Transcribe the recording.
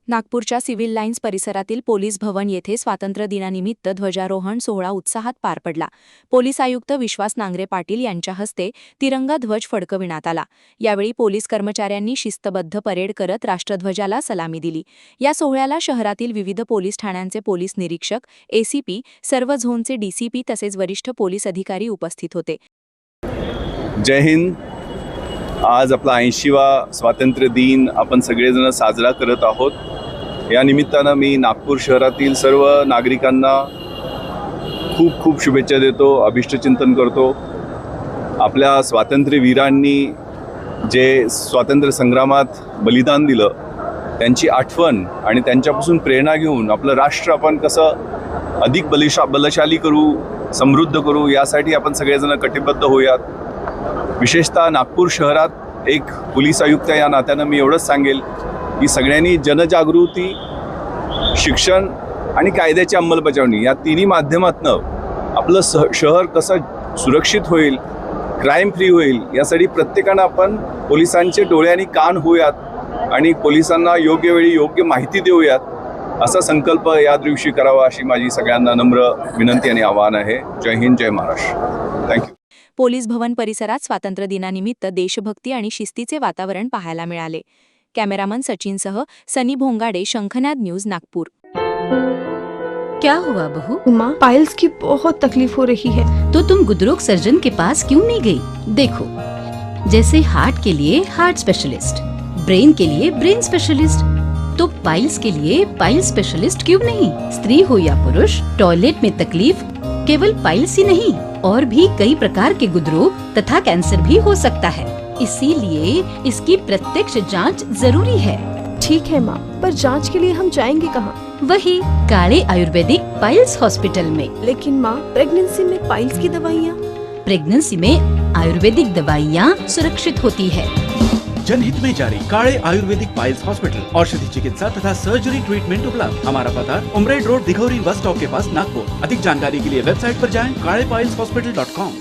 नागपूरच्या civil lines परिसरातील police भवन येथे स्वातंत्र्य दिनानिमित्त ध्वजारोहण सोहळा उत्साहात पार पडला. पोलीस आयुक्त विश्वास नांगरे पाटील यांच्या हस्ते तिरंगा ध्वज फडकविण्यात आला. यावेळी पोलीस कर्मचाऱ्यांनी शिस्तबद्ध परेड करत राष्ट्रध्वजाला सलामी दिली. या सोहळ्याला शहरातील विविध पोलीस ठाण्यांचे पोलीस निरीक्षक, एसीपी, सर्व झोनचे डीसीपी तसेच वरिष्ठ पोलीस अधिकारी उपस्थित होते. जय हिंद. आज आपला 80वा स्वातंत्र्य दिन आपण सगळेजण साजरा करत आहोत. या निमित्तानं मी नागपूर शहरातील सर्व नागरिकांना खूप खूप शुभेच्छा देतो, अभिष्टचिंतन करतो. आपल्या स्वातंत्र्यवीरांनी जे स्वातंत्र्य संग्रामात बलिदान दिलं त्यांची आठवण आणि त्यांच्यापासून प्रेरणा घेऊन आपलं राष्ट्र आपण कसं अधिक बलशाली करू, समृद्ध करू यासाठी आपण सगळेजण कटिबद्ध होऊयात. विशेषतः नागपूर शहरात एक पोलीस आयुक्त या नात्यानं मी एवढंच सांगेल की सगळ्यांनी जनजागृती, शिक्षण आणि कायद्याची अंमलबजावणी या तिन्ही माध्यमातून आपलं शहर कसं सुरक्षित होईल, क्राईम फ्री होईल यासाठी प्रत्येकानं आपण पोलिसांचे डोळे आणि कान होऊयात आणि पोलिसांना योग्य वेळी योग्य माहिती देऊयात असा संकल्प या दिवशी करावा अशी माझी सगळ्यांना नम्र विनंती आणि आवाहन आहे. जय हिंद, जय महाराष्ट्र. थँक्यू. पोलीस भवन परिसरात स्वातंत्र्य दिनानिमित्त देशभक्ती आणि शिस्तीचे वातावरण पाहायला मिळाले. कॅमेरामन सचिनसह सनी भोंगाडे, शंखनाद न्यूज, नागपूर. क्या हुआ बहू? माँ, पाइल्स की बहुत तकलीफ हो रही है. तो तुम गुदरोग सर्जन के पास क्यों नहीं गई? देखो, जैसे हार्ट के लिए हार्ट स्पेशलिस्ट, ब्रेन के लिए ब्रेन स्पेशलिस्ट, तो पाइल्स के लिए पाइल स्पेशलिस्ट क्यों नहीं? स्त्री हो या पुरुष, टॉयलेट में तकलीफ केवल पाइल्स ही नहीं और भी कई प्रकार के गुदरोग तथा कैंसर भी हो सकता है. इसीलिए इसकी प्रत्यक्ष जांच जरूरी है. ठीक है माँ, पर जांच के लिए हम जाएंगे कहाँ? वही काले आयुर्वेदिक पाइल्स हॉस्पिटल में. लेकिन माँ, प्रेगनेंसी में पाइल्स की दवाइयाँ? प्रेगनेंसी में आयुर्वेदिक दवाइयाँ सुरक्षित होती है. जनहित में जारी. काळे आयुर्वेदिक पाइल्स हॉस्पिटल, औषधि चिकित्सा तथा सर्जरी ट्रीटमेंट उपलब्ध. हमारा पता उमरेड रोड, दिघौरी बस स्टॉप के पास, नागपुर. अधिक जानकारी के लिए वेबसाइट पर जाएं kalepileshhospital.com.